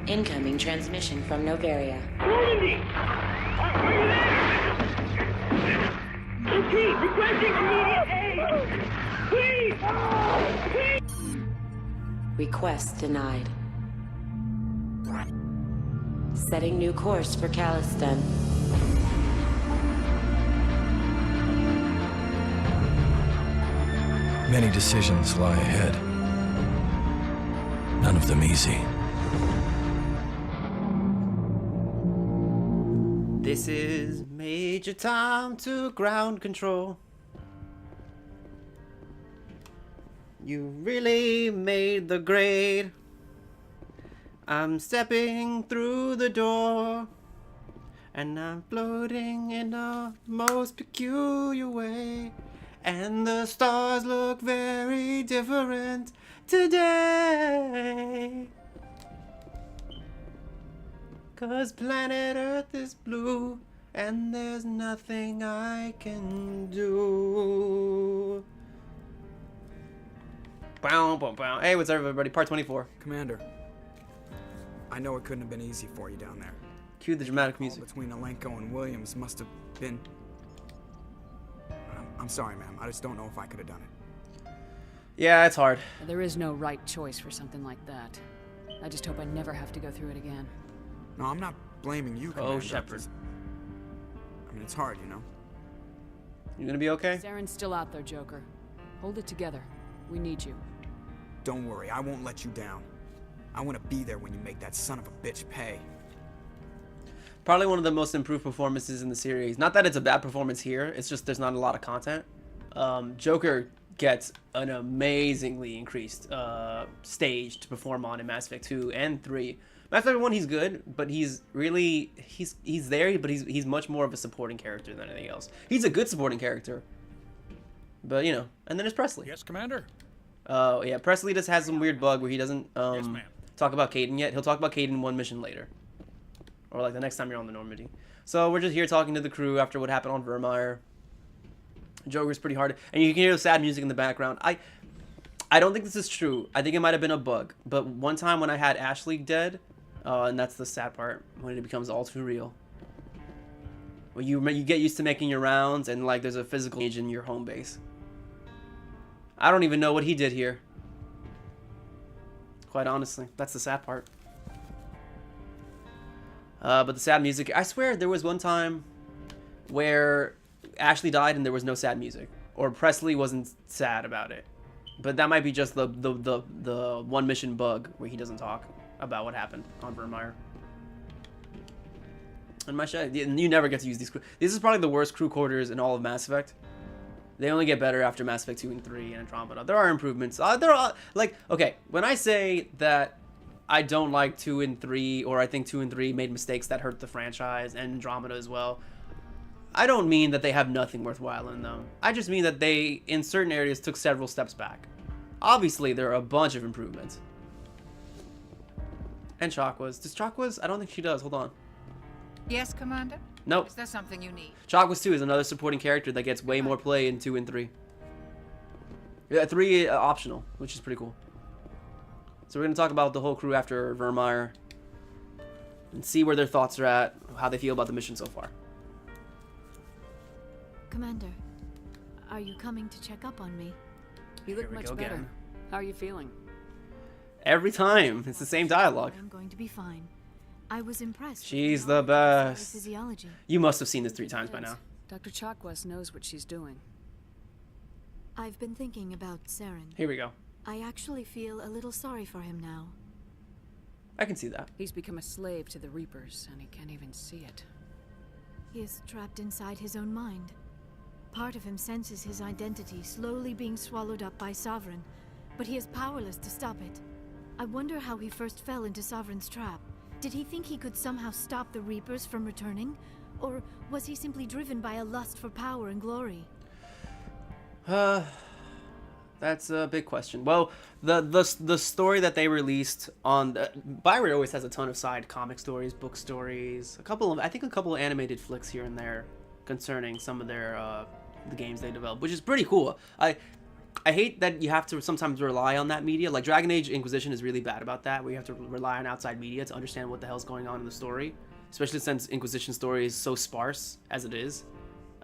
Incoming transmission from Novaria. Normandy! Are you there? Repeat, requesting immediate aid! Please! Please! Request denied. Setting new course for Caliston. Many decisions lie ahead. None of them easy. This is Major Tom to ground control. You really made the grade. I'm stepping through the door, and I'm floating in a most peculiar way. And the stars look very different today. 'Cause planet Earth is blue, and there's nothing I can do. Bow, bow, bow. Hey, what's up, everybody? Part 24. Commander, I know it couldn't have been easy for you down there. Cue the dramatic All music. between Alenko and Williams must have been... I'm sorry, ma'am. I just don't know if I could have done it. Yeah, it's hard. There is no right choice for something like that. I just hope I never have to go through it again. No, I'm not blaming you, Commander. Oh, Shepard. I mean, it's hard, you know? You gonna be okay? Saren's still out there, Joker. Hold it together. We need you. Don't worry, I won't let you down. I want to be there when you make that son of a bitch pay. Probably one of the most improved performances in the series. Not that it's a bad performance here, it's just there's not a lot of content. Joker gets an amazingly increased stage to perform on in Mass Effect 2 and 3. Mass Effect 1 he's good, but he's really he's there, but he's much more of a supporting character than anything else. He's a good supporting character. But you know, and then there's Presley. Yes, Commander. Oh yeah, Presley just has some weird bug where he doesn't Yes, ma'am. talk about Caden yet. He'll talk about Caden one mission later. Or like the next time you're on the Normandy. So we're just here talking to the crew after what happened on Vermeer. Joker's pretty hard. And you can hear the sad music in the background. I don't think this is true. I think it might have been a bug. But one time when I had Ashley dead, and that's the sad part, when it becomes all too real. When you get used to making your rounds and like there's a physical change in your home base. I don't even know what he did here. Quite honestly, that's the sad part. But the sad music, I swear there was one time where Ashley died and there was no sad music, or Presley wasn't sad about it. But that might be just the one mission bug where he doesn't talk about what happened on Vermeer. And my shit, you never get to use these crew. This is probably the worst crew quarters in all of Mass Effect. They only get better after Mass Effect 2 and 3 and Andromeda. There are improvements. There are, like, okay, when I say that I don't like 2 and 3, or I think 2 and 3 made mistakes that hurt the franchise, and Andromeda as well, I don't mean that they have nothing worthwhile in them. I just mean that they, in certain areas, took several steps back. Obviously, there are a bunch of improvements. And Chakwas. Does Chakwas? I don't think she does. Hold on. Yes, Commander? Nope. Is there something you need? Chakwas 2 is another supporting character that gets way more play in 2 and 3. Yeah, 3 optional, which is pretty cool. So we're going to talk about the whole crew after Vermeer and see where their thoughts are at, how they feel about the mission so far. Commander, are you coming to check up on me? You Here look we much go better. again. How are you feeling? Every time. It's the same dialogue. I'm going to be fine. I was impressed. with She's your the knowledge of best. physiology. You must have seen this 3 times by Yes. now. Dr. Chakwas knows what she's doing. I've been thinking about Saren. Here we go. I actually feel a little sorry for him now. I can see that. He's become a slave to the Reapers, and he can't even see it. He is trapped inside his own mind. Part of him senses his identity slowly being swallowed up by Sovereign, but he is powerless to stop it. I wonder how he first fell into Sovereign's trap. Did he think he could somehow stop the Reapers from returning? Or was he simply driven by a lust for power and glory? That's a big question. Well, the story that they released on Bioware always has a ton of side comic stories, book stories, I think a couple of animated flicks here and there concerning some of their the games they develop, which is pretty cool. I hate that you have to sometimes rely on that media. Like Dragon Age Inquisition is really bad about that, where you have to rely on outside media to understand what the hell's going on in the story, especially since Inquisition story is so sparse as it is.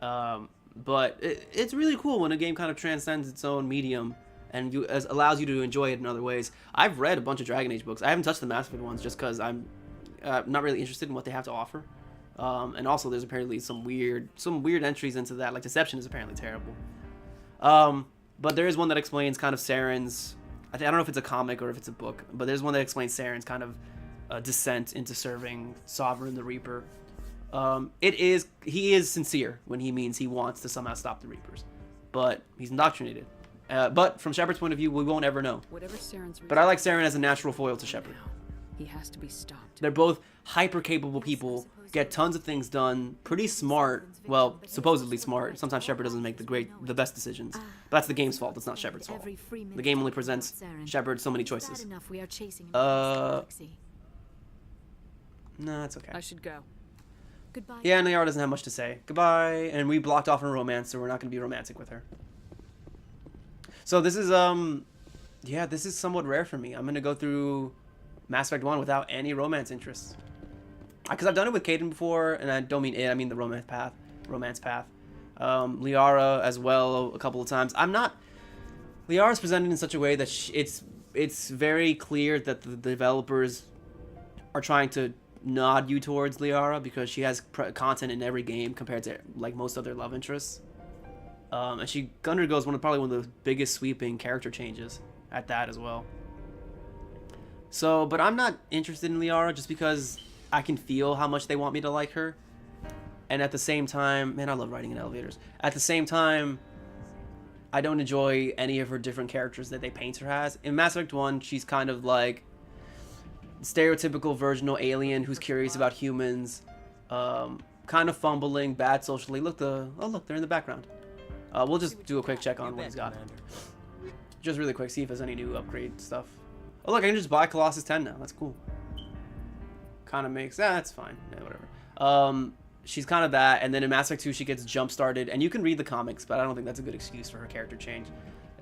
But it's really cool when a game kind of transcends its own medium and allows you to enjoy it in other ways. I've read a bunch of Dragon Age books. I haven't touched the Mass Effect ones just because I'm not really interested in what they have to offer. And also, there's apparently some weird entries into that. Like Deception is apparently terrible. But there is one that explains kind of Saren's. I don't know if it's a comic or if it's a book, but there's one that explains Saren's kind of descent into serving Sovereign the Reaper. He is sincere when he means he wants to somehow stop the Reapers, but he's indoctrinated. But from Shepard's point of view, we won't ever know. Whatever Saren's But I like Saren as a natural foil to Shepard. he has to be stopped. They're both hyper capable people, get tons of things done, pretty smart. Well, supposedly smart. Sometimes Shepard doesn't make the best decisions. But that's the game's fault. It's not Shepard's fault. The game only presents Shepard so many choices. No, it's okay. I should go. Goodbye. Yeah, Nayara doesn't have much to say. Goodbye. And we blocked off a romance, so we're not going to be romantic with her. So this is, yeah, this is somewhat rare for me. I'm going to go through Mass Effect 1 without any romance interests. Because I've done it with Kaidan before, and I don't mean it, I mean the romance path. Liara as well a couple of times. Liara's presented in such a way that it's very clear that the developers are trying to nod you towards Liara because she has content in every game compared to like most other love interests. And she undergoes probably one of the biggest sweeping character changes at that as well. So, but I'm not interested in Liara just because I can feel how much they want me to like her. And at the same time, man, I love riding in elevators. At the same time, I don't enjoy any of her different characters that they paint her as. In Mass Effect 1, she's kind of like stereotypical virginal alien who's curious about humans, kind of fumbling, bad socially. Look, they're in the background. We'll just do a quick check on what he's got. Just really quick, see if there's any new upgrade stuff. Oh look, I can just buy Colossus 10 now. That's cool. Kind of makes that's fine. Yeah, whatever. She's kind of that, and then in Mass Effect 2 she gets jump started, and you can read the comics, but I don't think that's a good excuse for her character change.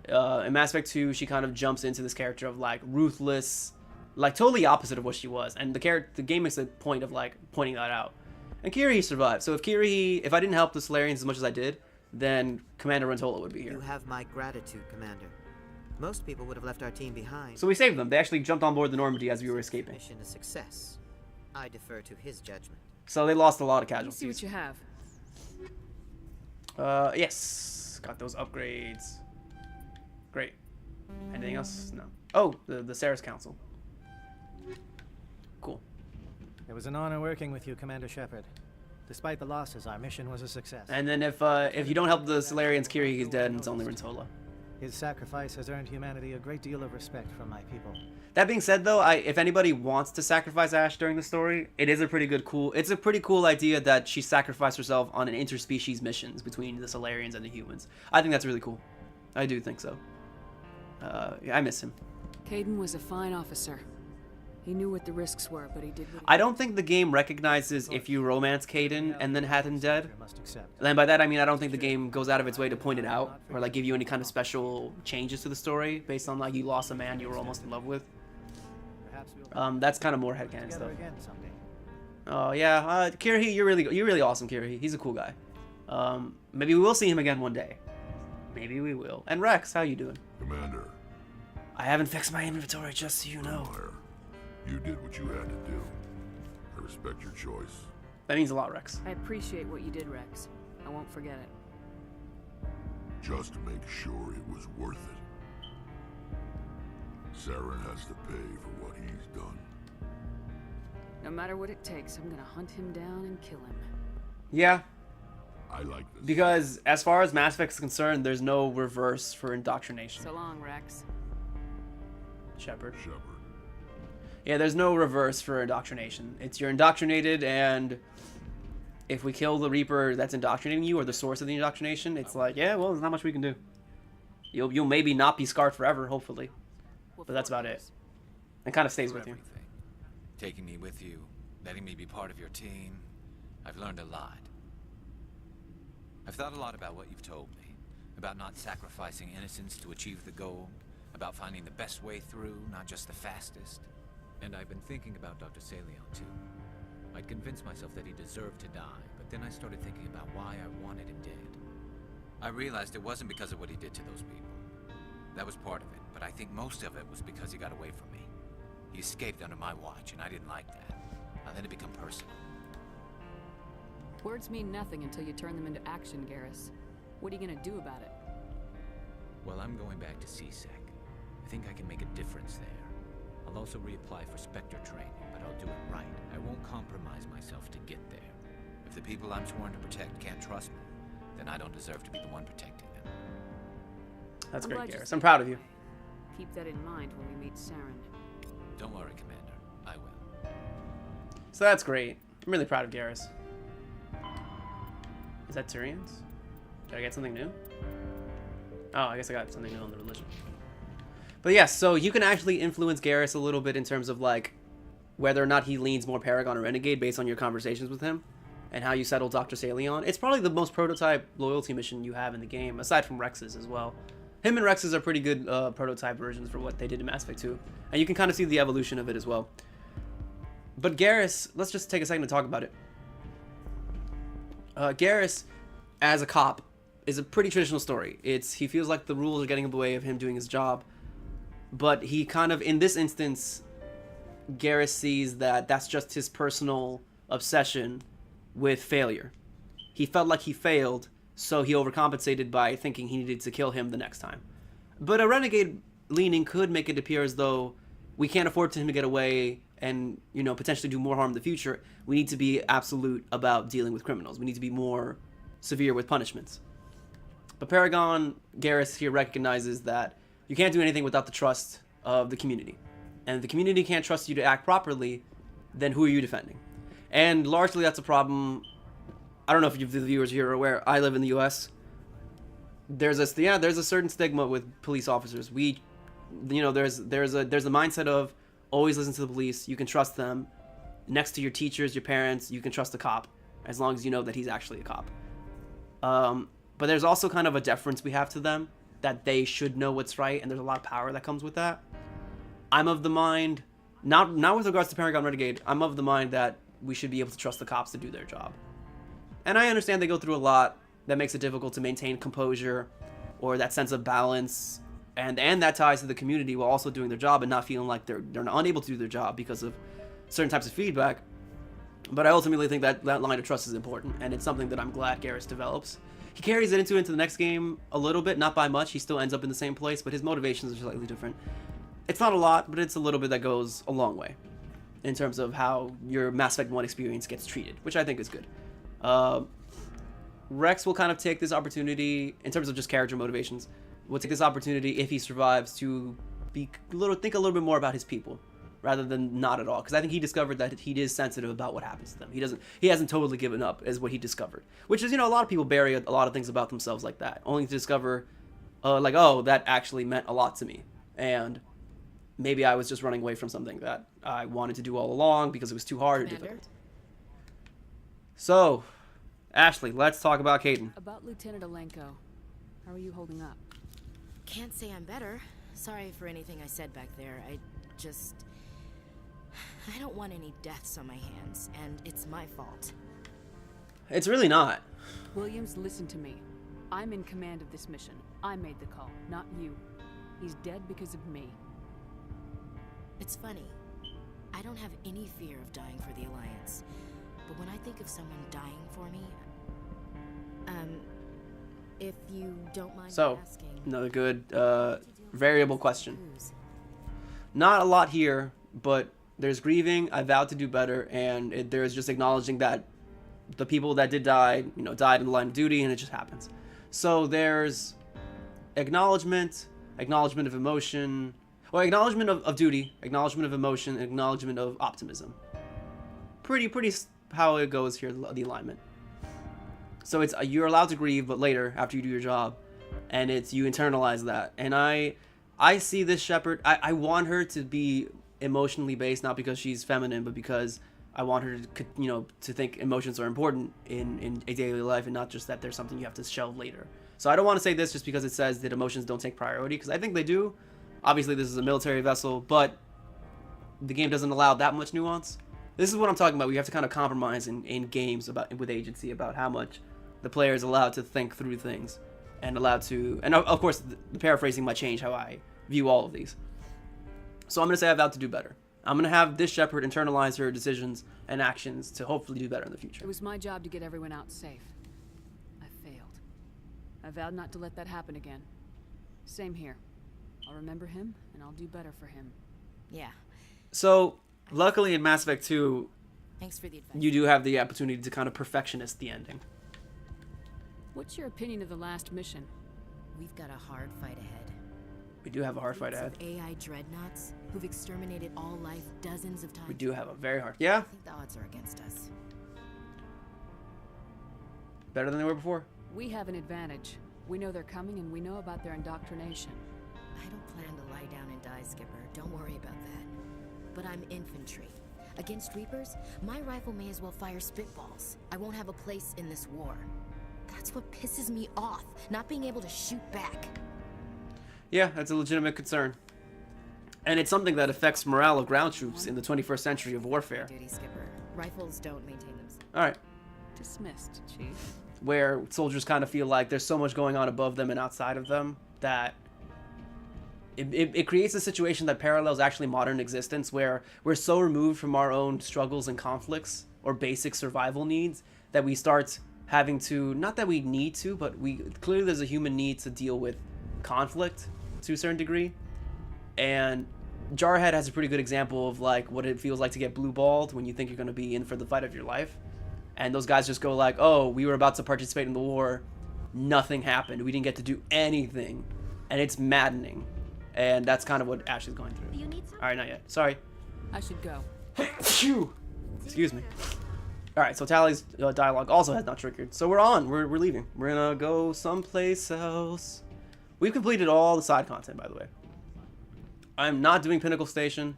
In Mass Effect 2 she kind of jumps into this character of like ruthless, like totally opposite of what she was, and the game makes a point of like pointing that out. And Kiryu survived, so if I didn't help the Solarians as much as I did, then Commander Rentola would be here. You have my gratitude, Commander. Most people would have left our team behind. So we saved them. They actually jumped on board the Normandy as we were escaping. Mission a success. I defer to his judgment. So they lost a lot of Let me see casualties. what you have. Yes. Got those upgrades. Great. Anything else? No. Oh, the Ceres Council. Cool. It was an honor working with you, Commander Shepard. Despite the losses, our mission was a success. And then if you don't help the Solarians, Kiryu is dead and it's only Rentola. His sacrifice has earned humanity a great deal of respect from my people. That being said, though, if anybody wants to sacrifice Ash during the story, it's a pretty cool idea that she sacrificed herself on an interspecies missions between the Solarians and the humans. I think that's really cool. I do think so. I miss him. Kaidan was a fine officer. He knew what the risks were, but he did what he I don't think the game recognizes if you romance Kaidan and then had him dead. And by that I mean I don't think the game goes out of its way to point it out or like give you any kind of special changes to the story based on like you lost a man you were almost in love with. That's kind of more headcanon stuff. Oh yeah, Kiryu, you're really awesome, Kiryu. He's a cool guy. Maybe we will see him again one day. Maybe we will. And Rex, how you doing? Commander. I haven't fixed my inventory, just so you know. You did what you had to do. I respect your choice. That means a lot, Rex. I appreciate what you did, Rex. I won't forget it. Just to make sure it was worth it. Saren has to pay for what he's done. No matter what it takes, I'm gonna hunt him down and kill him. Yeah. I like this. Because as far as Mass Effect is concerned, there's no reverse for indoctrination. So long, Rex. Shepard. Yeah, there's no reverse for indoctrination. You're indoctrinated, and if we kill the Reaper that's indoctrinating you, or the source of the indoctrination, it's like, yeah, well, there's not much we can do. You'll maybe not be scarred forever, hopefully. But that's about it. It kind of stays with you. Taking me with you, letting me be part of your team. I've learned a lot. I've thought a lot about what you've told me. about not sacrificing innocence to achieve the goal, about finding the best way through, not just the fastest. And I've been thinking about Dr. Salion too. I'd convinced myself that he deserved to die, but then I started thinking about why I wanted him dead. I realized it wasn't because of what he did to those people. That was part of it, but I think most of it was because he got away from me. He escaped under my watch, and I didn't like that. And then it became personal. Words mean nothing until you turn them into action, Garrus. What are you gonna do about it? Well, I'm going back to CSEC. I think I can make a difference there. I'll also reapply for Spectre training, but I'll do it right. I won't compromise myself to get there. If the people I'm sworn to protect can't trust me, then I don't deserve to be the one protecting them. That's I'm great, glad you Garrus. said I'm proud of you. Keep that in mind when we meet Saren. Don't worry, Commander. I will. So that's great. I'm really proud of Garrus. Is that Tyrian's? Did I get something new? Oh, I guess I got something new on the religion. But yeah, so you can actually influence Garrus a little bit in terms of like whether or not he leans more Paragon or Renegade based on your conversations with him and how you settle Dr. Salion. It's probably the most prototype loyalty mission you have in the game, aside from Rex's as well. Him and Rex's are pretty good prototype versions for what they did in Mass Effect 2. And you can kind of see the evolution of it as well. But Garrus, let's just take a second to talk about it. Garrus, as a cop, is a pretty traditional story. He feels like the rules are getting in the way of him doing his job. But he kind of, in this instance, Garrus sees that that's just his personal obsession with failure. He felt like he failed, so he overcompensated by thinking he needed to kill him the next time. But a renegade leaning could make it appear as though we can't afford for him to get away and, you know, potentially do more harm in the future. We need to be absolute about dealing with criminals. We need to be more severe with punishments. But Paragon, Garrus here recognizes that you can't do anything without the trust of the community. And if the community can't trust you to act properly, then who are you defending? And largely that's a problem. I don't know if the viewers here are aware. I live in the U.S. There's a certain stigma with police officers. There's a mindset of always listen to the police. You can trust them. Next to your teachers, your parents, you can trust a cop as long as you know that he's actually a cop. But there's also kind of a deference we have to them that they should know what's right, and there's a lot of power that comes with that. I'm of the mind, not with regards to Paragon Renegade, I'm of the mind that we should be able to trust the cops to do their job. And I understand they go through a lot that makes it difficult to maintain composure or that sense of balance, and that ties to the community while also doing their job and not feeling like they're unable to do their job because of certain types of feedback. But I ultimately think that line of trust is important, and it's something that I'm glad Garrus develops. He carries it into the next game a little bit, not by much. He still ends up in the same place, but his motivations are slightly different. It's not a lot, but it's a little bit that goes a long way in terms of how your Mass Effect 1 experience gets treated, which I think is good. Rex will kind of take this opportunity, in terms of just character motivations, will take this opportunity, if he survives, to think a little bit more about his people, rather than not at all. Because I think he discovered that he is sensitive about what happens to them. He hasn't totally given up, is what he discovered. Which is, a lot of people bury a lot of things about themselves like that, only to discover, oh, that actually meant a lot to me. And maybe I was just running away from something that I wanted to do all along because it was too hard or difficult. So, Ashley, let's talk about Kaidan. About Lieutenant Alenko. How are you holding up? Can't say I'm better. Sorry for anything I said back there. I don't want any deaths on my hands, and it's my fault. It's really not. Williams, listen to me. I'm in command of this mission. I made the call, not you. He's dead because of me. It's funny. I don't have any fear of dying for the Alliance. But when I think of someone dying for me, if you don't mind asking... Another good variable question. Not a lot here, but there's grieving, I vowed to do better, and there's just acknowledging that the people that did die, died in the line of duty, and it just happens. So there's acknowledgement of emotion, or acknowledgement of duty, acknowledgement of emotion, acknowledgement of optimism. Pretty how it goes here, the alignment. So it's you're allowed to grieve, but later, after you do your job, and you internalize that. And I see this Shepard, I want her to be emotionally based, not because she's feminine, but because I want her to, you know, to think emotions are important in a daily life and not just that there's something you have to shelve later. So I don't want to say this just because it says that emotions don't take priority, because I think they do. Obviously, this is a military vessel, but the game doesn't allow that much nuance. This is what I'm talking about. We have to kind of compromise in games with agency about how much the player is allowed to think through things and allowed to, and of course, the paraphrasing might change how I view all of these. So I'm going to say I've vowed to do better. I'm going to have this Shepard internalize her decisions and actions to hopefully do better in the future. It was my job to get everyone out safe. I failed. I vowed not to let that happen again. Same here. I'll remember him, and I'll do better for him. Yeah. So, luckily in Mass Effect 2, Thanks for the advice. you do have the opportunity to kind of perfectionist the ending. What's your opinion of the last mission? We've got a hard fight ahead. We do have a hard fight ahead. AI dreadnoughts who've exterminated all life dozens of times. We do have a very hard... Yeah? I think the odds are against us. Better than they were before? We have an advantage. We know they're coming, and we know about their indoctrination. I don't plan to lie down and die, Skipper. Don't worry about that. But I'm infantry. Against Reapers, my rifle may as well fire spitballs. I won't have a place in this war. That's what pisses me off, not being able to shoot back. Yeah, that's a legitimate concern. And it's something that affects morale of ground troops in the 21st century of warfare. Duty, Skipper. Rifles don't maintain themselves. Alright. Dismissed, Chief. Where soldiers kind of feel like there's so much going on above them and outside of them that it creates a situation that parallels actually modern existence, where we're so removed from our own struggles and conflicts or basic survival needs that we start having to, not that we need to, but clearly there's a human need to deal with conflict to a certain degree. And Jarhead has a pretty good example of like what it feels like to get blue balled when you think you're going to be in for the fight of your life. And those guys just go like, oh, we were about to participate in the war. Nothing happened. We didn't get to do anything. And it's maddening. And that's kind of what Ashley's going through. Alright, not yet. Sorry. I should go. Phew. Excuse me. Alright, so Tally's dialogue also has not triggered. So we're on. We're leaving. We're gonna go someplace else. We've completed all the side content, by the way. I'm not doing Pinnacle Station.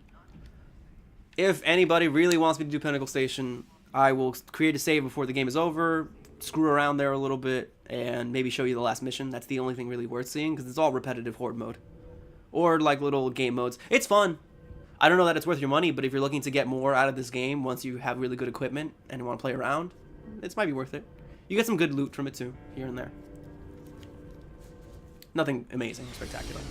If anybody really wants me to do Pinnacle Station, I will create a save before the game is over, screw around there a little bit, and maybe show you the last mission. That's the only thing really worth seeing, because it's all repetitive horde mode. Or like little game modes. It's fun. I don't know that it's worth your money, but if you're looking to get more out of this game once you have really good equipment and you want to play around, it might be worth it. You get some good loot from it too, here and there. Nothing amazing, spectacular.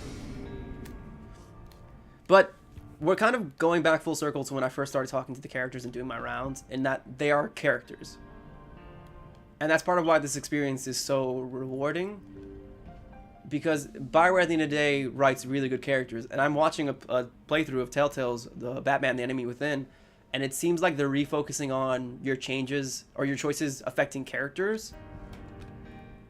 But we're kind of going back full circle to when I first started talking to the characters and doing my rounds, in that they are characters. And that's part of why this experience is so rewarding. Because Bioware at the end of the day writes really good characters. And I'm watching a playthrough of Telltale's The Batman, The Enemy Within, and it seems like they're refocusing on your changes or your choices affecting characters.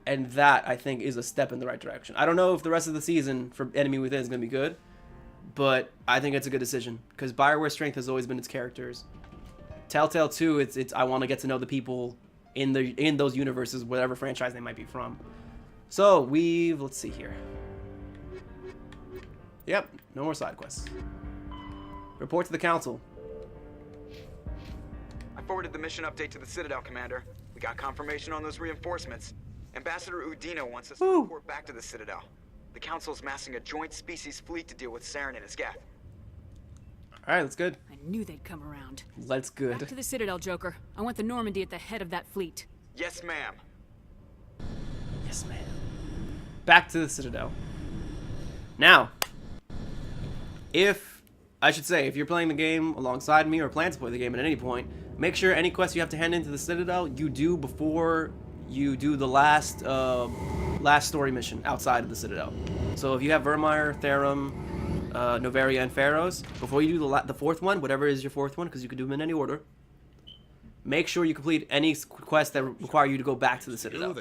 And that, I think, is a step in the right direction. I don't know if the rest of the season for Enemy Within is going to be good, but I think it's a good decision, because Bioware's strength has always been its characters. Telltale 2, it's I want to get to know the people in those universes, whatever franchise they might be from. So let's see here. Yep, no more side quests. Report to the council. I forwarded the mission update to the Citadel, Commander. We got confirmation on those reinforcements. Ambassador Udina wants us to report back to the Citadel. The Council's massing a joint species fleet to deal with Saren and his geth. Alright, that's good. I knew they'd come around. That's good. Back to the Citadel, Joker. I want the Normandy at the head of that fleet. Yes, ma'am. Yes, ma'am. Back to the Citadel. Now, if you're playing the game alongside me or plan to play the game at any point, make sure any quest you have to hand into the Citadel, you do before you do the last story mission outside of the Citadel. So if you have Vermeer, Therum, Noveria, and Pharaohs, before you do the fourth one, whatever is your fourth one, because you can do them in any order, make sure you complete any quests that require you to go back to the Citadel.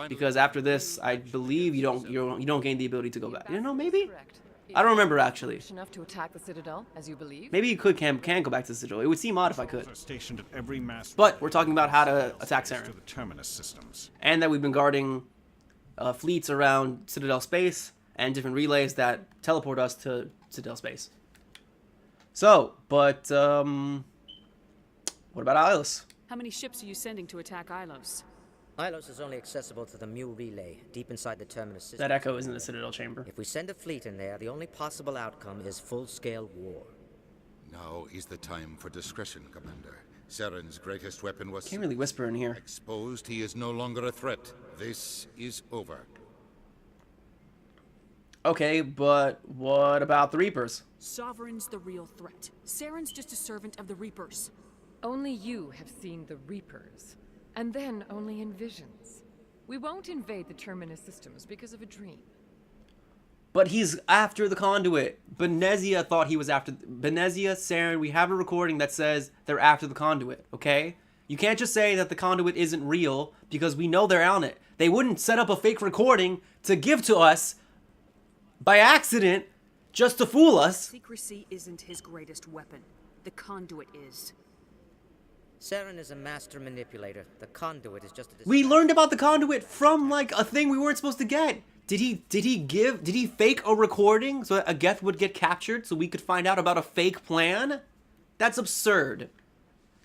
Because after this, I believe you don't gain the ability to go back. You know, maybe? I don't remember actually. Enough to attack the Citadel, as you believe? Maybe you can go back to the Citadel. It would seem odd if I could. But we're talking about how to attack Saren. And that we've been guarding fleets around Citadel space and different relays that teleport us to Citadel space. So, but What about Ilos? How many ships are you sending to attack Ilos? Ilos is only accessible to the Mu relay, deep inside the terminus system. That echo is in the Citadel chamber. If we send a fleet in there, the only possible outcome is full-scale war. Now is the time for discretion, Commander. Saren's greatest weapon was... Can't really whisper in here. Exposed, he is no longer a threat. This is over. Okay, but what about the Reapers? Sovereign's the real threat. Saren's just a servant of the Reapers. Only you have seen the Reapers, and then only in visions. We won't invade the Terminus systems because of a dream. But he's after the conduit. Benezia thought he was after... Benezia, Saren, we have a recording that says they're after the conduit, okay? You can't just say that the conduit isn't real because we know they're on it. They wouldn't set up a fake recording to give to us by accident just to fool us. Secrecy isn't his greatest weapon. The conduit is. Saren is a master manipulator. The conduit is just a... We learned about the conduit from, like, a thing we weren't supposed to get. Did he fake a recording so that a Geth would get captured so we could find out about a fake plan? That's absurd.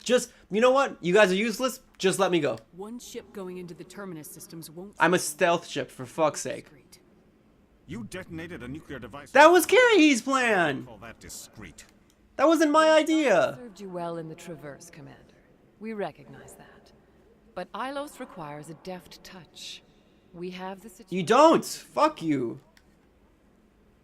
Just, you know what? You guys are useless. Just let me go. One ship going into the Terminus systems won't... I'm a stealth ship, for fuck's sake. You detonated a nuclear device. That was Kirih's plan. Call that discreet. That wasn't my idea. Served you well in the Traverse, Commander. We recognize that. But Ilos requires a deft touch. We have the situation. You don't. Fuck you.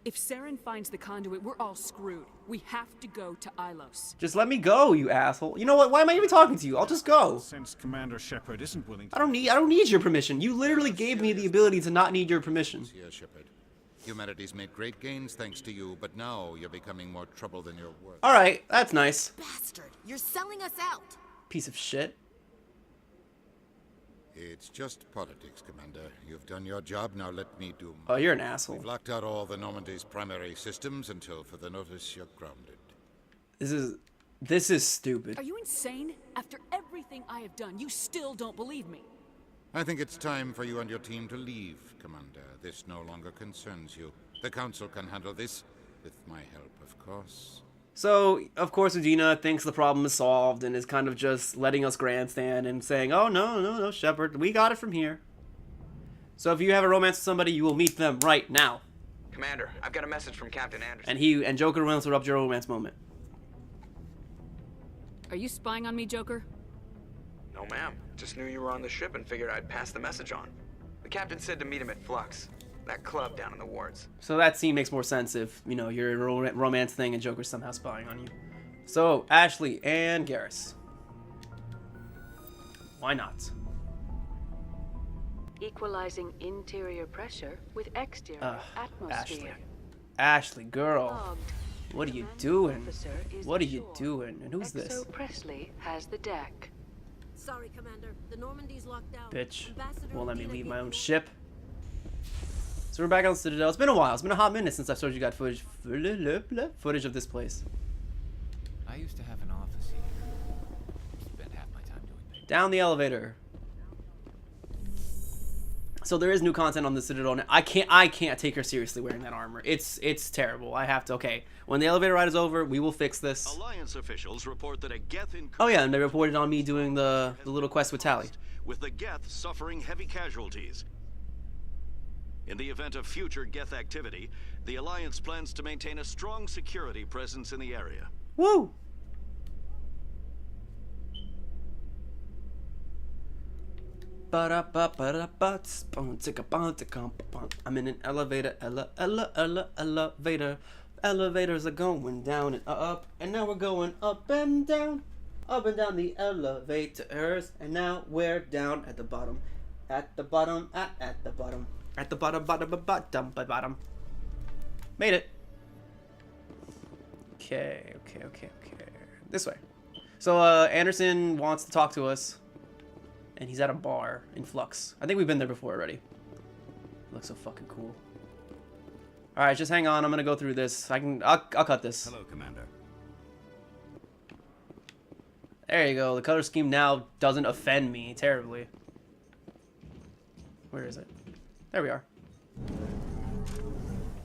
If Saren finds the conduit, we're all screwed. We have to go to Ilos. Just let me go, you asshole. You know what? Why am I even talking to you? I'll just go. Since Commander Shepard isn't willing to... I don't need your permission. You literally gave me the ability to not need your permission. Yes, Shepard. Humanity's made great gains thanks to you, but now you're becoming more trouble than you're worth. All right, that's nice. Bastard, you're selling us out. Piece of shit. It's just politics, Commander. You've done your job, now let me do mine. Oh, you're an asshole. We've locked out all the Normandy's primary systems until further notice you're grounded. This is stupid. Are you insane? After everything I have done, you still don't believe me. I think it's time for you and your team to leave, Commander. This no longer concerns you. The Council can handle this, with my help, of course. So, of course, Udina thinks the problem is solved and is kind of just letting us grandstand and saying, oh, no, Shepard, we got it from here. So if you have a romance with somebody, you will meet them right now. Commander, I've got a message from Captain Anderson. And Joker will interrupt your romance moment. Are you spying on me, Joker? No, ma'am. Just knew you were on the ship and figured I'd pass the message on. The captain said to meet him at Flux, that club down in the wards. So that scene makes more sense if, you know, you're a romance thing and Joker's somehow spying on you. So, Ashley and Garrus. Why not? Equalizing interior pressure with exterior atmosphere. Ashley, girl. What are you doing? What are you doing? And who's this? Presley has the deck. Sorry, Commander. The Normandy's locked down. Bitch. Won't let me leave my own ship. So we're back on the Citadel. It's been a while. It's been a hot minute since I showed you guys footage of this place. I used to have an office here. Spent half my time doing things. Down the elevator. So there is new content on the Citadel now. I can't take her seriously wearing that armor. It's terrible. I have to. Okay, when the elevator ride is over, we will fix this. Alliance officials report that a Geth Oh yeah, and they reported on me doing the little quest with Tali. With the Geth suffering heavy casualties. In the event of future Geth activity, the Alliance plans to maintain a strong security presence in the area. Woo! I'm in an elevator, elevator. Elevators are going down and up, and now we're going up and down the elevators, and now we're down at the bottom, at the bottom. Made it. Okay. This way. So Anderson wants to talk to us. And he's at a bar in Flux. I think we've been there before already. Looks so fucking cool. All right, just hang on. I'm gonna go through this. I'll cut this. Hello, Commander. There you go. The color scheme now doesn't offend me terribly. Where is it? There we are.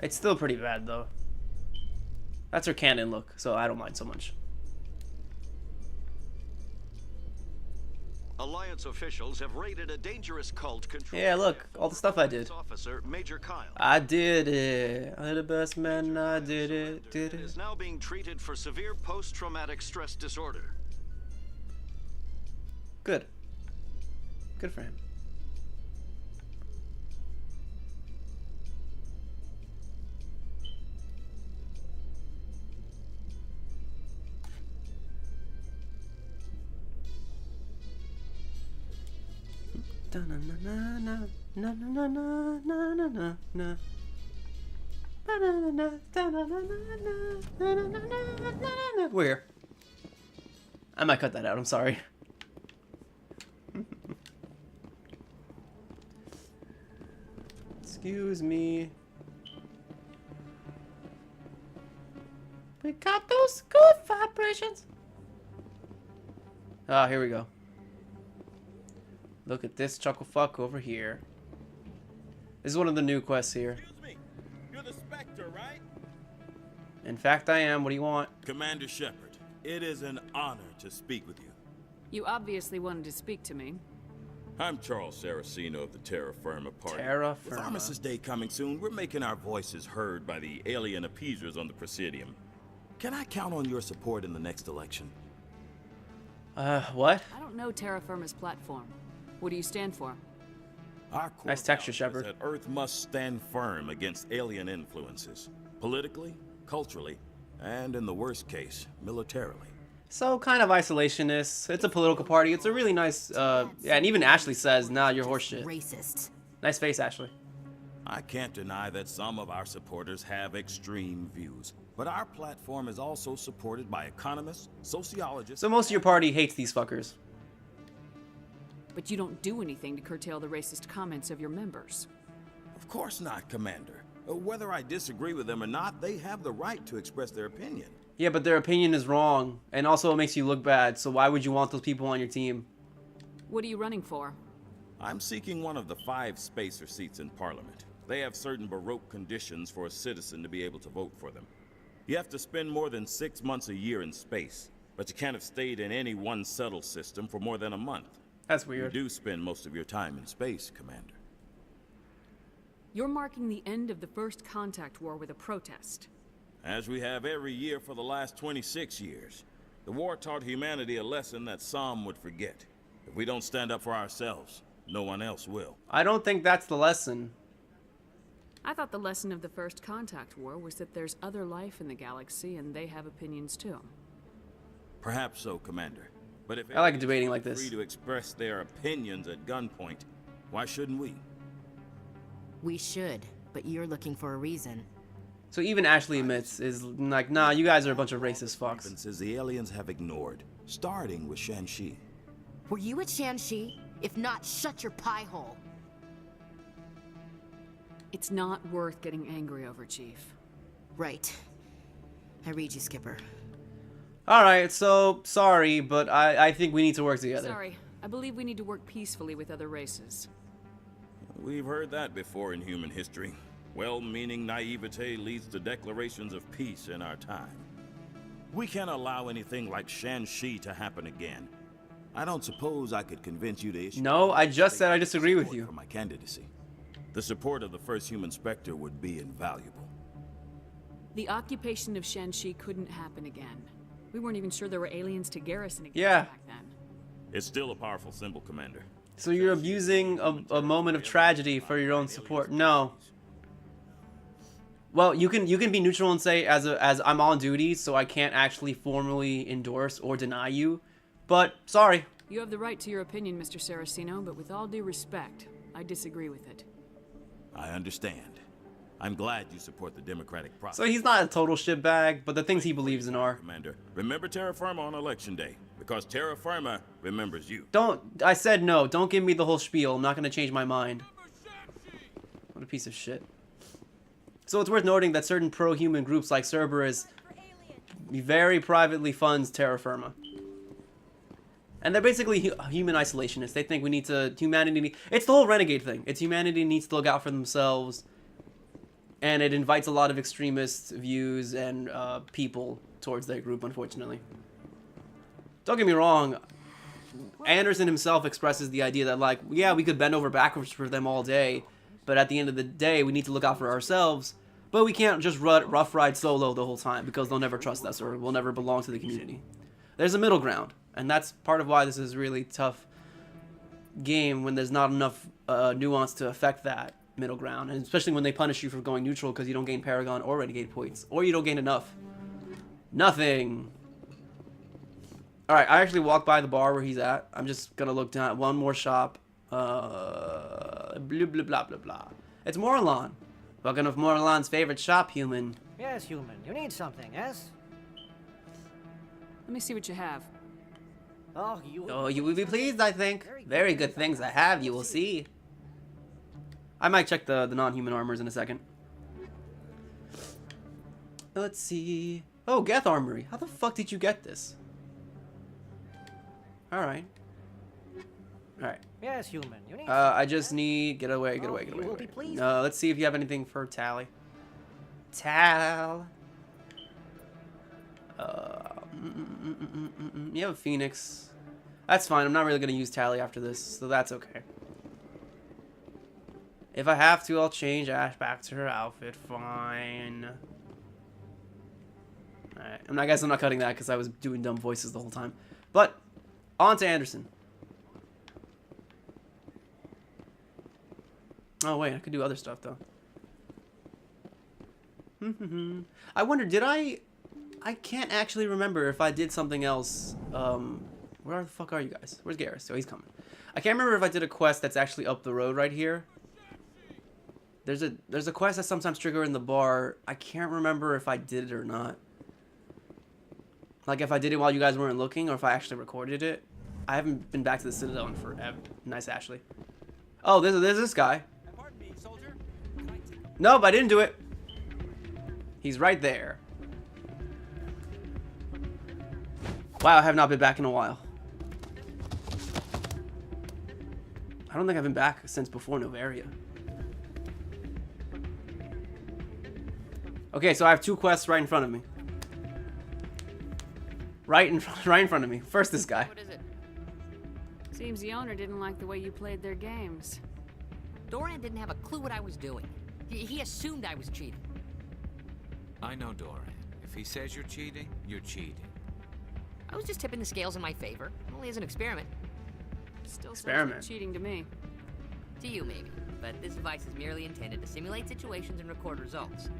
It's still pretty bad though. That's her canon look, so I don't mind so much. Alliance officials have raided a dangerous cult controlled. Yeah, look, all the stuff I did. Officer Major Kyle. I did it. I'm the best man. I did it. Did it. Is now being treated for severe post-traumatic stress disorder. Good. Good for him. Where? I might cut that out. I'm sorry. Excuse me. We got those good vibrations. Ah, here we go. Look at this chuckle fuck over here. This is one of the new quests here. Excuse me. You're the Spectre, right? In fact, I am. What do you want? Commander Shepard, it is an honor to speak with you. You obviously wanted to speak to me. I'm Charles Saraceno of the Terra Firma Party. Terra With Firma. Armistice Day coming soon, we're making our voices heard by the alien appeasers on the Presidium. Can I count on your support in the next election? What? I don't know Terra Firma's platform. What do you stand for? Our core Nice texture, value Shepard. is that Earth must stand firm against alien influences. Politically, culturally, and in the worst case, militarily. So, kind of isolationist. It's a political party. It's a really nice, yeah, and even Ashley says, nah, you're horseshit. Racist. Nice face, Ashley. I can't deny that some of our supporters have extreme views, but our platform is also supported by economists, sociologists... So most of your party hates these fuckers. But you don't do anything to curtail the racist comments of your members. Of course not, Commander. Whether I disagree with them or not, they have the right to express their opinion. Yeah, but their opinion is wrong, and also it makes you look bad, so why would you want those people on your team? What are you running for? I'm seeking one of the 5 spacer seats in Parliament. They have certain Baroque conditions for a citizen to be able to vote for them. You have to spend more than 6 months a year in space, but you can't have stayed in any one settled system for more than a month. That's weird. You do spend most of your time in space, Commander. You're marking the end of the First Contact War with a protest. As we have every year for the last 26 years. The war taught humanity a lesson that some would forget. If we don't stand up for ourselves, no one else will. I don't think that's the lesson. I thought the lesson of the First Contact War was that there's other life in the galaxy and they have opinions too. Perhaps so, Commander. But if I like debating like this. free to express their opinions at gunpoint, why shouldn't we? We should, but you're looking for a reason. So even Ashley admits, is like, nah, you guys are a bunch of racist fucks. Grievances the aliens have ignored, starting with Shan-Shi. Were you at Shan-Shi? If not, shut your pie hole. It's not worth getting angry over, Chief. Right. I read you, Skipper. Alright, so, sorry, but I think we need to work together. Sorry, I believe we need to work peacefully with other races. We've heard that before in human history. Well-meaning naivete leads to declarations of peace in our time. We can't allow anything like Shan-Shi to happen again. I don't suppose I could convince you to issue... No, I just said I disagree with you. ...for my candidacy. The support of the first human Spectre would be invaluable. The occupation of Shan-Shi couldn't happen again. We weren't even sure there were aliens to garrison again back then. It's still a powerful symbol, Commander. So you're abusing a moment of tragedy for your own support? No. Well, you can be neutral and say as I'm on duty, so I can't actually formally endorse or deny you. But sorry. You have the right to your opinion, Mr. Saraceno, but with all due respect, I disagree with it. I understand. I'm glad you support the democratic process. So he's not a total shitbag, but the things he believes in are. Commander, remember Terra Firma on Election Day, because Terra Firma remembers you. I said no. Don't give me the whole spiel. I'm not going to change my mind. What a piece of shit. So it's worth noting that certain pro-human groups like Cerberus very privately funds Terra Firma. And they're basically human isolationists. They think we need to... It's the whole renegade thing. It's humanity needs to look out for themselves. And it invites a lot of extremist views and people towards their group, unfortunately. Don't get me wrong. Anderson himself expresses the idea that, like, yeah, we could bend over backwards for them all day, but at the end of the day, we need to look out for ourselves. But we can't just rough ride solo the whole time because they'll never trust us or we'll never belong to the community. There's a middle ground, and that's part of why this is a really tough game when there's not enough nuance to affect that middle ground, and especially when they punish you for going neutral because you don't gain Paragon or Renegade points, or you don't gain enough. Nothing. Alright, I actually walked by the bar where he's at. I'm just gonna look down at one more shop. Blah, blah, blah, blah, blah. It's Morlan. Welcome to Morlan's favorite shop, human. Yes, human. You need something, yes? Let me see what you have. Oh, you will be pleased, I think. Very good things I have, you will see. I might check the non-human armors in a second. Let's see. Oh, Geth Armory. How the fuck did you get this? Alright. Alright. Yes, human. You need I just need... Get away, get away, get away. Let's see if you have anything for Tally. Tal. You have a Phoenix. That's fine. I'm not really going to use Tally after this, so that's okay. If I have to, I'll change Ash back to her outfit. Fine. Alright. I guess I'm not cutting that because I was doing dumb voices the whole time. But, on to Anderson. Oh, wait. I could do other stuff, though. I wonder, did I can't actually remember if I did something else. Where the fuck are you guys? Where's Garrus? Oh, he's coming. I can't remember if I did a quest that's actually up the road right here. There's a quest that sometimes trigger in the bar. I can't remember if I did it or not. Like if I did it while you guys weren't looking, or if I actually recorded it. I haven't been back to the Citadel in forever. Nice, Ashley. Oh, there's this guy. Pardon me, soldier. Nope, I didn't do it. He's right there. Wow, I have not been back in a while. I don't think I've been back since before Novaria. Okay, so I have two quests right in front of me. Right in front of me. First, this guy. What is it? Seems the owner didn't like the way you played their games. Doran didn't have a clue what I was doing. He assumed I was cheating. I know Doran. If he says you're cheating, you're cheating. I was just tipping the scales in my favor. Only as an experiment. Still sounds like cheating to me. To you, maybe. But this device is merely intended to simulate situations and record results.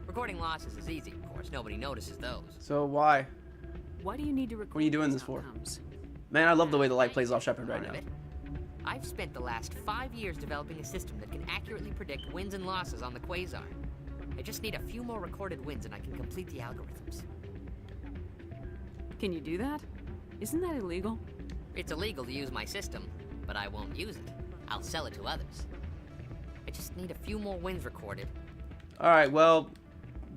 Recording losses is easy, of course. Nobody notices those. So why? Why do you need to record? What are you doing this for? Man, I love the way the light plays off Shepard right now. I've spent the last 5 years developing a system that can accurately predict wins and losses on the Quasar. I just need a few more recorded wins and I can complete the algorithms. Can you do that? Isn't that illegal? It's illegal to use my system, but I won't use it. I'll sell it to others. I just need a few more wins recorded. Alright, well,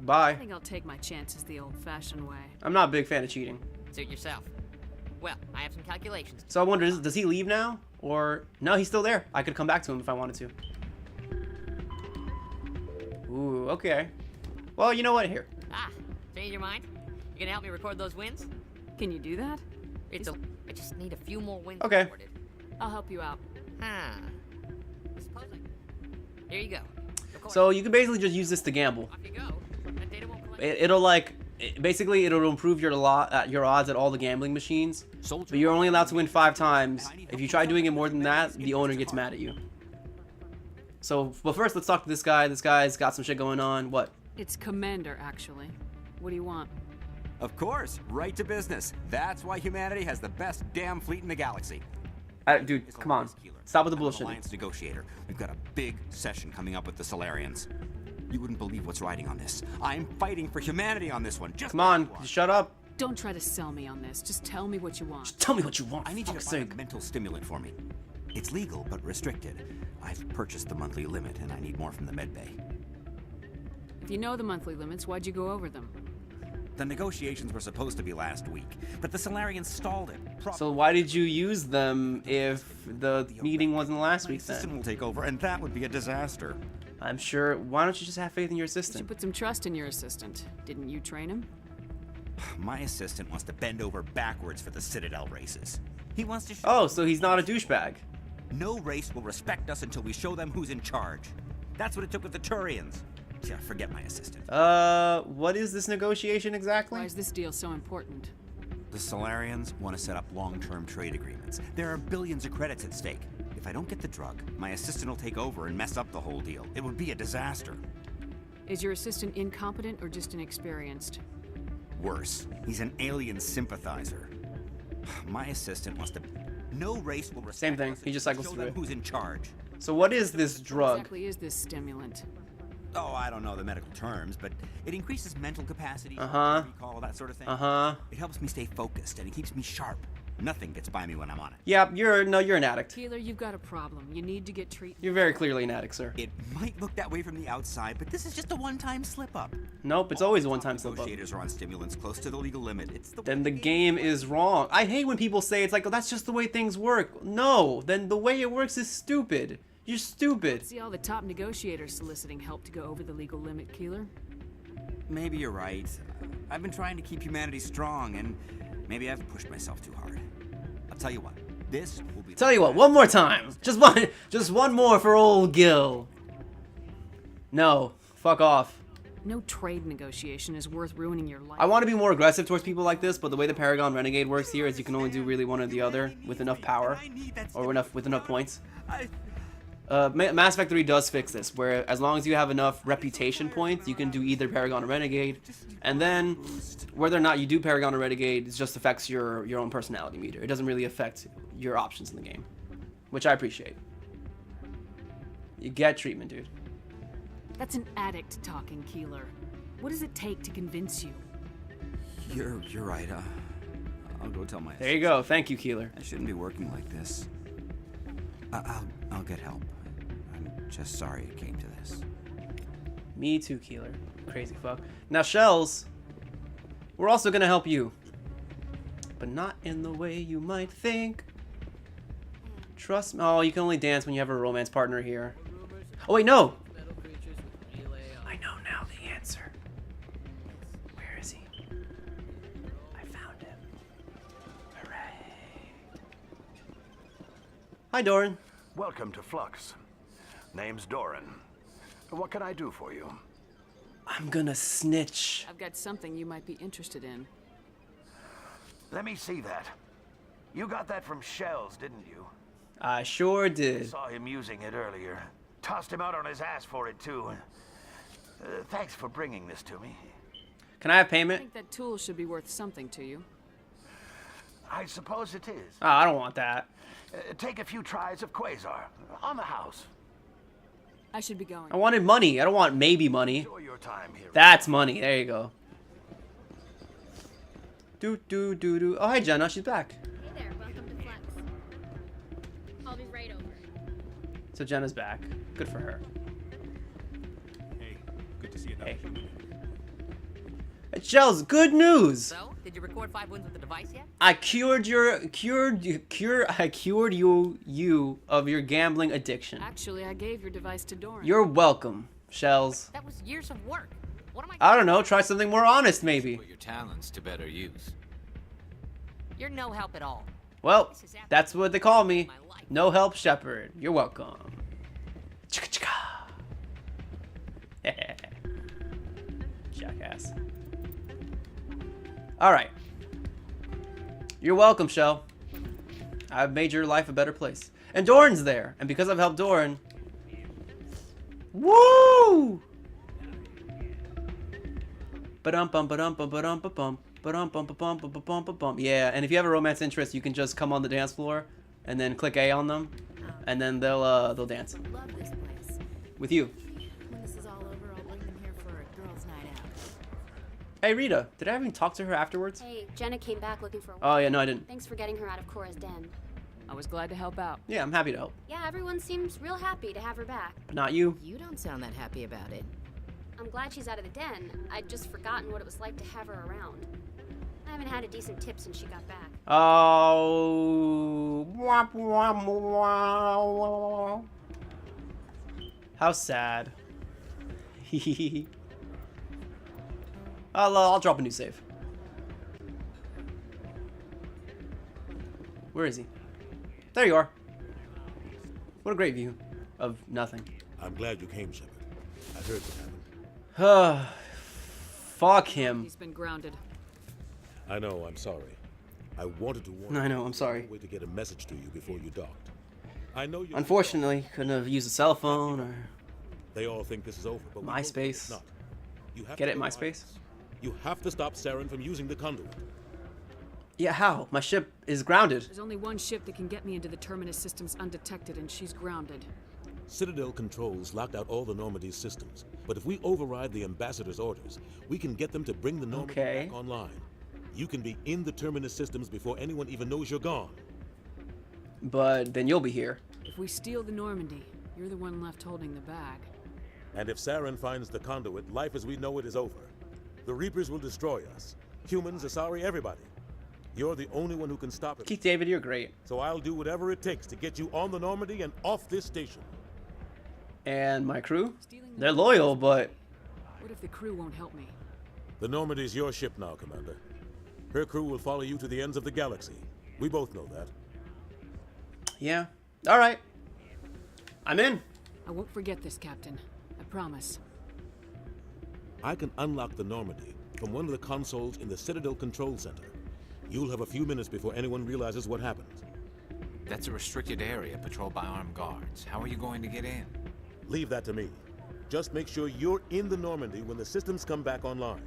bye. I think I'll take my chances the old-fashioned way. I'm not a big fan of cheating. Suit yourself. Well, I have some calculations. So I wonder, does he leave now? Or, no, he's still there. I could come back to him if I wanted to. Ooh, okay. Well, you know what? Here. Ah, change your mind? You gonna help me record those wins? Can you do that? I just need a few more wins okay. recorded. I'll help you out. Huh. Here you go. So you can basically just use this to gamble. Off you go. That data won't collect. It'll like, basically it'll improve your odds at all the gambling machines. But you're only allowed to win 5 times. If you try doing it more than that, the owner gets mad at you. So, but first let's talk to this guy. This guy's got some shit going on. What? It's Commander, actually. What do you want? Of course, right to business. That's why humanity has the best damn fleet in the galaxy. Dude, come on. Stop with the bullshit. Alliance negotiator. We've got a big session coming up with the Solarians. You wouldn't believe what's riding on this. I'm fighting for humanity on this one. Just come on, shut up. Don't try to sell me on this. Just tell me what you want. Just tell me what you want. I need you to find a mental stimulant for me. It's legal, but restricted. I've purchased the monthly limit, and I need more from the medbay. If you know the monthly limits, why'd you go over them? The negotiations were supposed to be last week, but the Solarians stalled it. So why did you use them if the meeting wasn't last week then? My assistant will take over, and that would be a disaster. I'm sure. Why don't you just have faith in your assistant? You should put some trust in your assistant. Didn't you train him? My assistant wants to bend over backwards for the Citadel races. He wants to show Oh, so he's not a douchebag. no race will respect us until we show them who's in charge. That's what it took with the Turians. Yeah, forget my assistant. What is this negotiation exactly? Why is this deal so important? The Solarians want to set up long-term trade agreements. There are billions of credits at stake. If I don't get the drug, my assistant will take over and mess up the whole deal. It would be a disaster. Is your assistant incompetent or just inexperienced? Worse, he's an alien sympathizer. My assistant wants to... No race will respect Same thing. us He just until we cycles show through them it. who's in charge. So what is this What drug? exactly is this stimulant? Oh, I don't know the medical terms, but it increases mental capacity, Uh-huh. recall, that sort of thing. Uh-huh. It helps me stay focused and it keeps me sharp. Nothing gets by me when I'm on it. Yeah, you're an addict. Keeler, you've got a problem. You need to get treatment. You're very clearly an addict, sir. It might look that way from the outside, but this is just a one-time slip-up. Nope, it's always a one-time slip-up. Negotiators are on stimulants close to the legal limit. It's the Then the game is wrong. I hate when people say it's like, oh, that's just the way things work. No, then the way it works is stupid. You're stupid. See all the top negotiators soliciting help to go over the legal limit, Keeler? Maybe you're right. I've been trying to keep humanity strong, and maybe I've pushed myself too hard. I'll tell you what. This will be. Tell you what, one more time. Just one more for old Gil. No, fuck off. No trade negotiation is worth ruining your life. I want to be more aggressive towards people like this, but the way the Paragon Renegade works here is you can only do really one or the other with enough power or with enough points. Mass Effect 3 does fix this, where as long as you have enough reputation points, you can do either Paragon or Renegade, and then whether or not you do Paragon or Renegade, it just affects your own personality meter. It doesn't really affect your options in the game, which I appreciate. You get treatment, dude. That's an addict talking, Keeler. What does it take to convince you? You're right. I'll go tell my. There you go. Thank you, Keeler. I shouldn't be working like this. I'll get help. I'm just sorry it came to this. Me too, Keeler. Crazy fuck. Now, Shells, we're also gonna help you, but not in the way you might think. Trust me. Oh, you can only dance when you have a romance partner here. Oh wait, no. I know now the answer. Where is he? I found him. Hooray. Hi, Doran. Welcome to Flux. Name's Doran. What can I do for you? I'm gonna snitch. I've got something you might be interested in. Let me see that. You got that from Shells, didn't you? I sure did. Saw him using it earlier. Tossed him out on his ass for it, too. Thanks for bringing this to me. Can I have I payment? think that tool should be worth something to you. I suppose it is. Oh, I don't want that. Take a few tries of Quasar. On the house. I should be going. I wanted money. I don't want maybe money. Enjoy your time here. That's money. There you go. Do. Oh, hi, Jenna. She's back. Hey there, welcome to Flux. I'll be right over. So Jenna's back. Good for her. Hey, good to see you. Hey. Shells, good news. So, did you record 5 wins with the device yet? I cured you of your gambling addiction. Actually, I gave your device to Doran. You're welcome, Shells. That was years of work. What am I don't know. Try something more honest, maybe. Put your talents to better use. You're no help at all. Well, that's what they call me. No help, Shepard. You're welcome. Chicka chicka. Jackass. All right. You're welcome, Shell. I've made your life a better place. And Doran's there. And because I've helped Doran... Woo! Yeah, and if you have a romance interest, you can just come on the dance floor and then click A on them, and then they'll dance. Love this place. With you. When this is all over, I'll bring them here for a girls' night out. Hey Rita, did I even talk to her afterwards? Hey, Jenna came back looking for. Oh yeah, no I didn't. Thanks for getting her out of Cora's den. I was glad to help out. Yeah, I'm happy to help. Yeah, everyone seems real happy to have her back. But not you. You don't sound that happy about it. I'm glad she's out of the den. I'd just forgotten what it was like to have her around. I haven't had a decent tip since she got back. Oh. How sad. I'll drop a new save. Where is he? There you are. What a great view of nothing. I'm glad you came, Shepard. I heard what happened. Fuck him. He's been grounded. I know, I'm sorry. I wanted to warn you. I know, I'm sorry. Way to get a message to you before you docked. I know you. Unfortunately, couldn't have used a cell phone or. They all think this is over, but MySpace. Not. You have Get to it, MySpace? You have to stop Saren from using the conduit. Yeah, how? My ship is grounded. There's only one ship that can get me into the Terminus systems undetected, and she's grounded. Citadel controls locked out all the Normandy's systems, but if we override the ambassador's orders, we can get them to bring the Normandy back online. You can be in the Terminus systems before anyone even knows you're gone. But then you'll be here. If we steal the Normandy, you're the one left holding the bag. And if Saren finds the conduit, life as we know it is over. The Reapers will destroy us. Humans, Asari, everybody. You're the only one who can stop it. Keith David, you're great. So I'll do whatever it takes to get you on the Normandy and off this station. And my crew? They're loyal, but... What if the crew won't help me? The Normandy's your ship now, Commander. Her crew will follow you to the ends of the galaxy. We both know that. Yeah. All right. I'm in. I won't forget this, Captain. I promise. I can unlock the Normandy from one of the consoles in the Citadel Control Center. You'll have a few minutes before anyone realizes what happened. That's a restricted area patrolled by armed guards. How are you going to get in? Leave that to me. Just make sure you're in the Normandy when the systems come back online.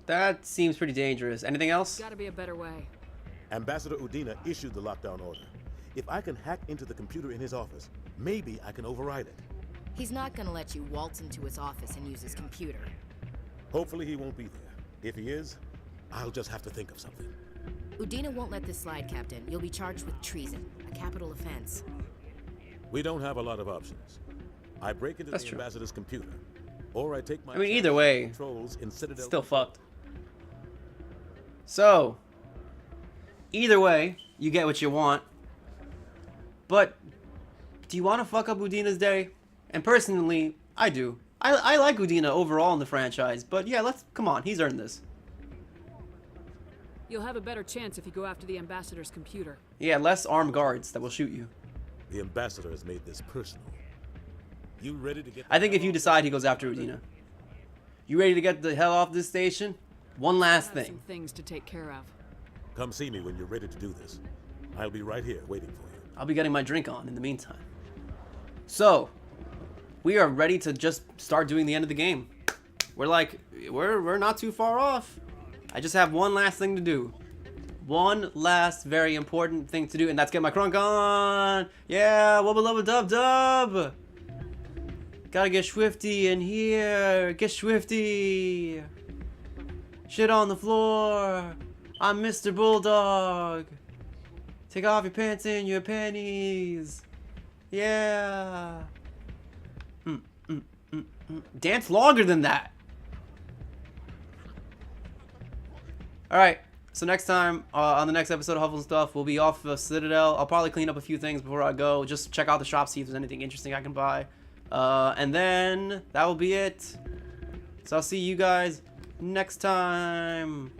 That seems pretty dangerous. Anything else? Gotta be a better way. Ambassador Udina issued the lockdown order. If I can hack into the computer in his office, maybe I can override it. He's not gonna let you waltz into his office and use his computer. Hopefully he won't be there. If he is, I'll just have to think of something. Udina won't let this slide, Captain. You'll be charged with treason, a capital offense. We don't have a lot of options. I break into the ambassador's computer, or I take my either way, controls in Citadel. Still fucked. So, either way, you get what you want. But, do you want to fuck up Udina's day? And personally, I do. I like Udina overall in the franchise, but yeah, come on, he's earned this. You'll have a better chance if you go after the ambassador's computer. Yeah, less armed guards that will shoot you. The ambassador has made this personal. You ready to get... I think if you decide he goes after Udina. You ready to get the hell off this station? One last thing. Some things to take care of. Come see me when you're ready to do this. I'll be right here waiting for you. I'll be getting my drink on in the meantime. So, we are ready to just start doing the end of the game. We're not too far off. I just have one last thing to do. One last very important thing to do, and that's get my crunk on. Yeah, wubba lubba dub dub. Gotta get swifty in here. Get swifty. Shit on the floor. I'm Mr. Bulldog. Take off your pants and your panties. Yeah. Dance longer than that. Alright, so next time, on the next episode of Huffle and Stuff, we'll be off of Citadel. I'll probably clean up a few things before I go. Just check out the shop, see if there's anything interesting I can buy. And then, that will be it. So I'll see you guys next time.